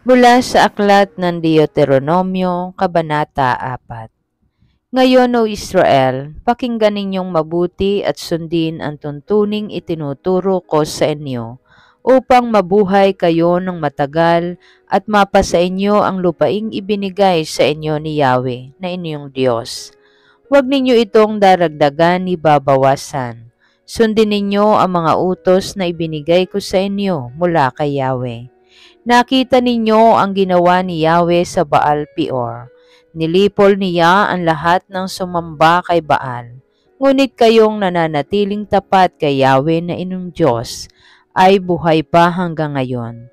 Mula sa aklat ng Deuteronomio, Kabanata 4. Ngayon, O Israel, pakinggan ninyong mabuti at sundin ang tuntuning itinuturo ko sa inyo, upang mabuhay kayo ng matagal at mapasa inyo ang lupaing ibinigay sa inyo ni Yahweh na inyong Diyos. Huwag ninyo itong daragdagan ni babawasan. Sundin ninyo ang mga utos na ibinigay ko sa inyo mula kay Yahweh. Nakita ninyo ang ginawa ni Yahweh sa Baal Peor. Nilipol niya ang lahat ng sumamba kay Baal. Ngunit kayong nananatiling tapat kay Yahweh na inyong Diyos ay buhay pa hanggang ngayon.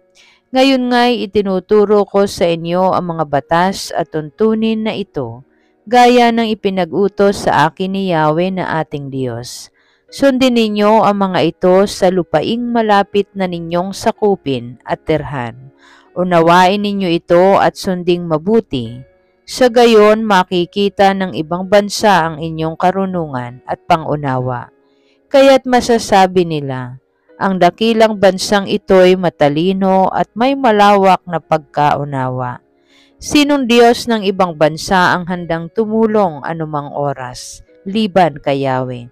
Ngayon nga'y itinuturo ko sa inyo ang mga batas at tuntunin na ito, gaya ng ipinag-utos sa akin ni Yahweh na ating Diyos. Sundin ninyo ang mga ito sa lupaing malapit na ninyong sakupin at tirhan. Unawain ninyo ito at sunding mabuti. Sa gayon makikita ng ibang bansa ang inyong karunungan at pangunawa. Kaya't masasabi nila, ang dakilang bansang ito'y matalino at may malawak na pagkaunawa. Sinong Diyos ng ibang bansa ang handang tumulong anumang oras, liban kay Yahweh?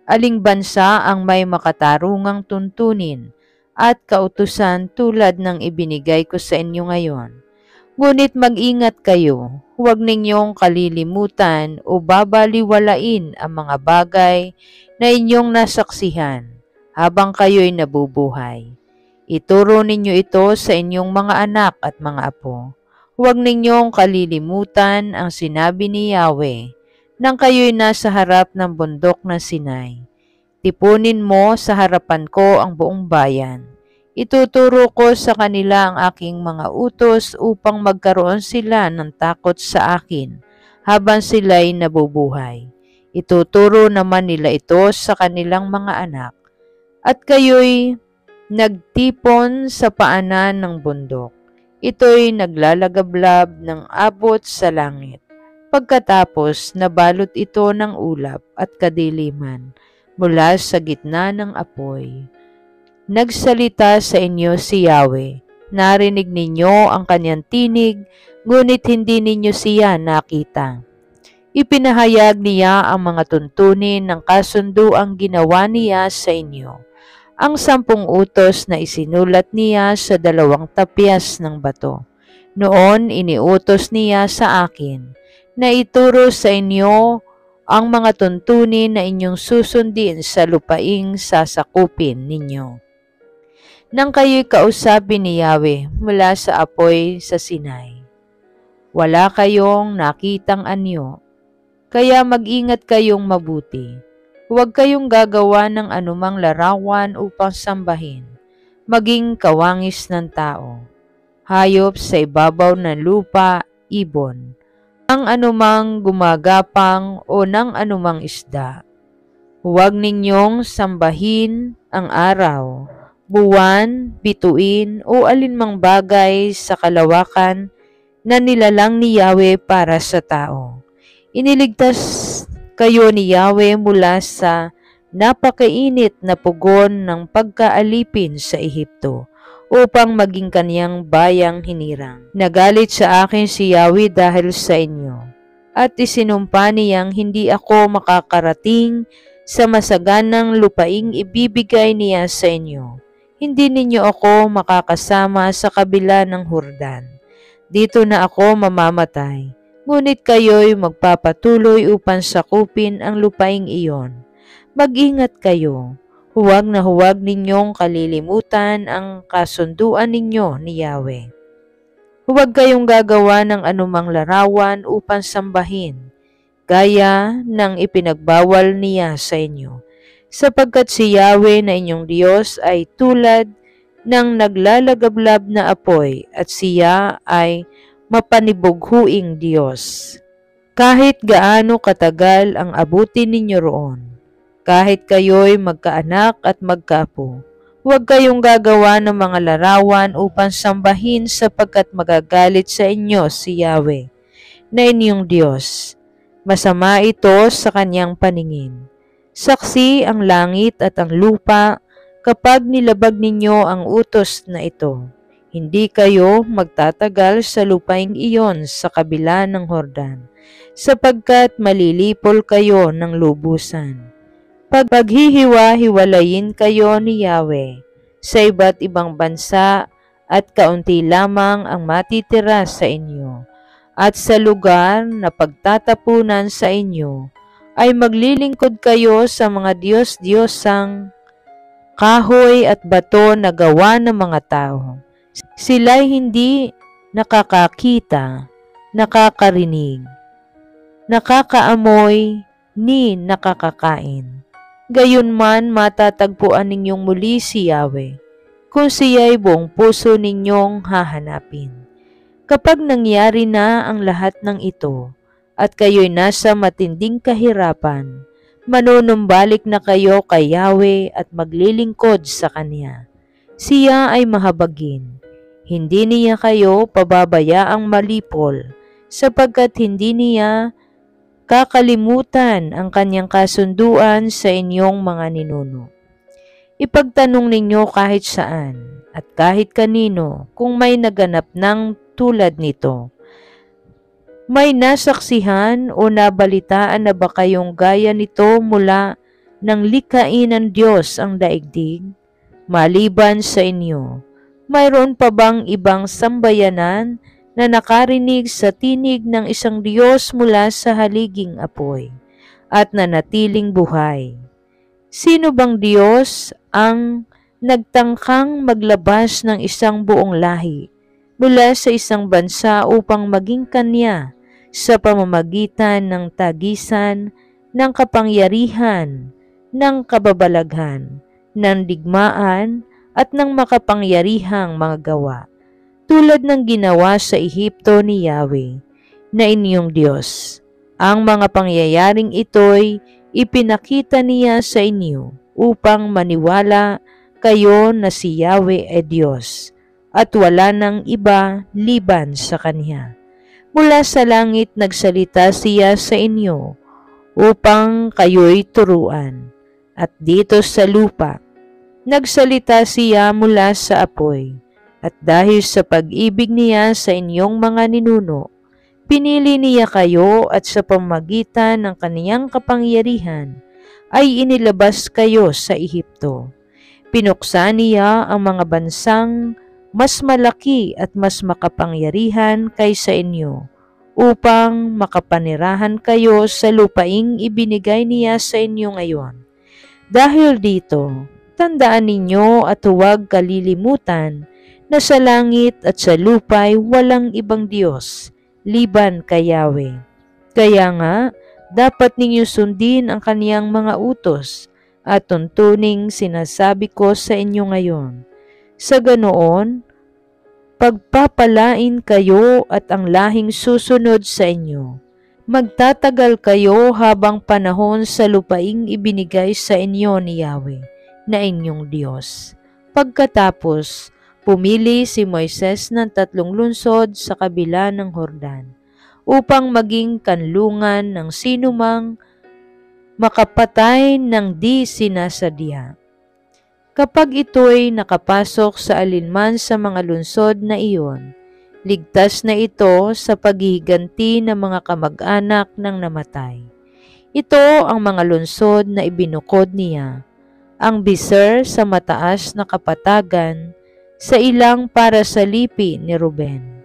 Aling bansa ang may makatarungang tuntunin at kautusan tulad ng ibinigay ko sa inyo ngayon? Ngunit mag-ingat kayo, huwag ninyong kalilimutan o babaliwalain ang mga bagay na inyong nasaksihan habang kayo'y nabubuhay. Ituro ninyo ito sa inyong mga anak at mga apo. Huwag ninyong kalilimutan ang sinabi ni Yahweh nang kayo'y nasa harap ng bundok na Sinai. Tipunin mo sa harapan ko ang buong bayan. Ituturo ko sa kanila ang aking mga utos upang magkaroon sila ng takot sa akin habang sila'y nabubuhay. Ituturo naman nila ito sa kanilang mga anak. At kayo'y nagtipon sa paanan ng bundok. Ito'y naglalagablab ng abot sa langit. Pagkatapos, nabalot ito ng ulap at kadiliman mula sa gitna ng apoy. Nagsalita sa inyo si Yahweh. Narinig ninyo ang kanyang tinig, ngunit hindi ninyo siya nakita. Ipinahayag niya ang mga tuntunin ng kasunduang ginawa niya sa inyo. Ang 10 utos na isinulat niya sa 2 tapyas ng bato. Noon iniutos niya sa akin na ituro sa inyo ang mga tuntunin na inyong susundin sa lupaing sasakupin ninyo. Nang kayo'y kausapin ni Yahweh mula sa apoy sa Sinai, wala kayong nakitang anyo, kaya mag-ingat kayong mabuti. Huwag kayong gagawa ng anumang larawan upang sambahin, maging kawangis ng tao, hayop sa ibabaw ng lupa, ibon, ang anumang gumagapang o ng anumang isda. Huwag ninyong sambahin ang araw, buwan, bituin o alinmang bagay sa kalawakan na nilalang ni Yahweh para sa tao. Iniligtas kayo ni Yahweh mula sa napakainit na pugon ng pagkaalipin sa Ehipto, upang maging kaniyang bayang hinirang. Nagalit sa akin si Yahweh dahil sa inyo, at isinumpa niyang hindi ako makakarating sa masaganang lupaing ibibigay niya sa inyo. Hindi ninyo ako makakasama sa kabila ng Hordan. Dito na ako mamamatay, ngunit kayo'y magpapatuloy upang sakupin ang lupaing iyon. Mag-ingat kayo. Huwag na huwag ninyong kalilimutan ang kasunduan ninyo ni Yahweh. Huwag kayong gagawa ng anumang larawan upang sambahin, gaya ng ipinagbawal niya sa inyo, sapagkat si Yahweh na inyong Diyos ay tulad ng naglalagablab na apoy at siya ay mapanibughuing Diyos. Kahit gaano katagal ang abutin ninyo roon, kahit kayo'y magkaanak at magkaapo, huwag kayong gagawa ng mga larawan upang sambahin sapagkat magagalit sa inyo si Yahweh na inyong Diyos. Masama ito sa kanyang paningin. Saksi ang langit at ang lupa kapag nilabag ninyo ang utos na ito. Hindi kayo magtatagal sa lupaing iyon sa kabila ng Hordan, sapagkat malilipol kayo ng lubusan. Paghihiwa-hiwalayin kayo ni Yahweh sa iba't ibang bansa at kaunti lamang ang matitira sa inyo. At sa lugar na pagtatapunan sa inyo ay maglilingkod kayo sa mga Diyos-Diyosang kahoy at bato na gawa ng mga tao. Sila'y hindi nakakakita, nakakarinig, nakakaamoy, ni nakakakain. Gayunman matatagpuan ninyong muli si Yahweh, kung siya'y buong puso ninyong hahanapin. Kapag nangyari na ang lahat ng ito, at kayo'y nasa matinding kahirapan, manunumbalik na kayo kay Yahweh at maglilingkod sa Kanya. Siya ay mahabagin. Hindi niya kayo pababayaang malipol, sapagkat hindi niya kakalimutan ang kanyang kasunduan sa inyong mga ninuno. Ipagtanong ninyo kahit saan at kahit kanino kung may naganap ng tulad nito. May nasaksihan o nabalitaan na ba kayong gaya nito mula nang likhain ng Diyos ang daigdig? Maliban sa inyo, mayroon pa bang ibang sambayanan na nakarinig sa tinig ng isang Diyos mula sa haliging apoy at nanatiling buhay? Sino bang Diyos ang nagtangkang maglabas ng isang buong lahi mula sa isang bansa upang maging kanya sa pamamagitan ng tagisan, ng kapangyarihan, ng kababalaghan, ng digmaan, at ng makapangyarihang mga gawa, tulad ng ginawa sa Ehipto ni Yahweh, na inyong Diyos. Ang mga pangyayaring ito'y ipinakita niya sa inyo upang maniwala kayo na si Yahweh ay Diyos, at wala nang iba liban sa Kanya. Mula sa langit nagsalita siya sa inyo upang kayo'y turuan, at dito sa lupa nagsalita siya mula sa apoy, at dahil sa pag-ibig niya sa inyong mga ninuno, pinili niya kayo at sa pamamagitan ng kaniyang kapangyarihan ay inilabas kayo sa Ehipto. Pinuksan niya ang mga bansang mas malaki at mas makapangyarihan kaysa inyo upang makapanirahan kayo sa lupaing ibinigay niya sa inyo ngayon. Dahil dito, tandaan ninyo at huwag kalilimutan na sa langit at sa lupa'y walang ibang Diyos liban kay Yahweh. Kaya nga, dapat ninyo sundin ang kaniyang mga utos at tuntuning sinasabi ko sa inyo ngayon. Sa ganoon, pagpapalain kayo at ang lahing susunod sa inyo. Magtatagal kayo habang panahon sa lupaing ibinigay sa inyo ni Yahweh, na inyong Diyos. Pagkatapos, pumili si Moises ng 3 lungsod sa kabila ng Hordan, upang maging kanlungan ng sinumang makapatay ng di sinasadya. Kapag ito'y nakapasok sa alinman sa mga lungsod na iyon, ligtas na ito sa paghihiganti ng mga kamag-anak ng namatay. Ito ang mga lungsod na ibinukod niya: ang Beser sa mataas na kapatagan sa ilang para sa lipi ni Ruben,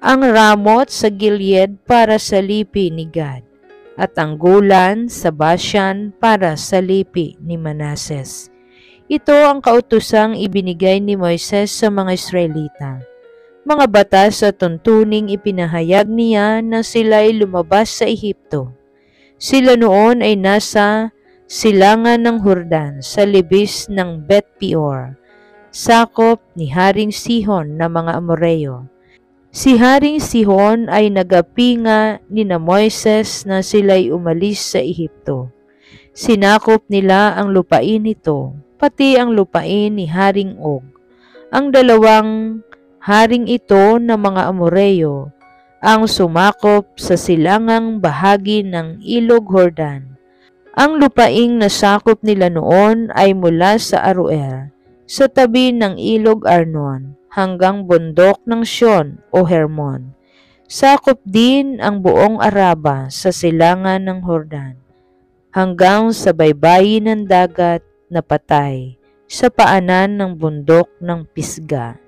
ang Ramot sa Gilead para sa lipi ni Gad, at ang Golan sa Bashan para sa lipi ni Manases. Ito ang kautusang ibinigay ni Moises sa mga Israelita. Mga batas at tuntuning ipinahayag niya na sila'y lumabas sa Ehipto. Sila noon ay nasa silangan ng Hordan sa libis ng Bet-peor, sakop ni Haring Sihon na mga Amoreo. Si Haring Sihon ay nagapinga ni na Moises na sila'y umalis sa Ehipto. Sinakop nila ang lupain nito, pati ang lupain ni Haring Og. Ang dalawang haring ito ng mga Amoreo ang sumakop sa silangang bahagi ng Ilog Hordan. Ang lupaing nasakop nila noon ay mula sa Aroer, sa tabi ng Ilog Arnon, hanggang bundok ng Sion o Hermon. Sakop din ang buong Araba sa silangan ng Hordan, hanggang sa baybayin ng dagat na patay sa paanan ng bundok ng Pisga.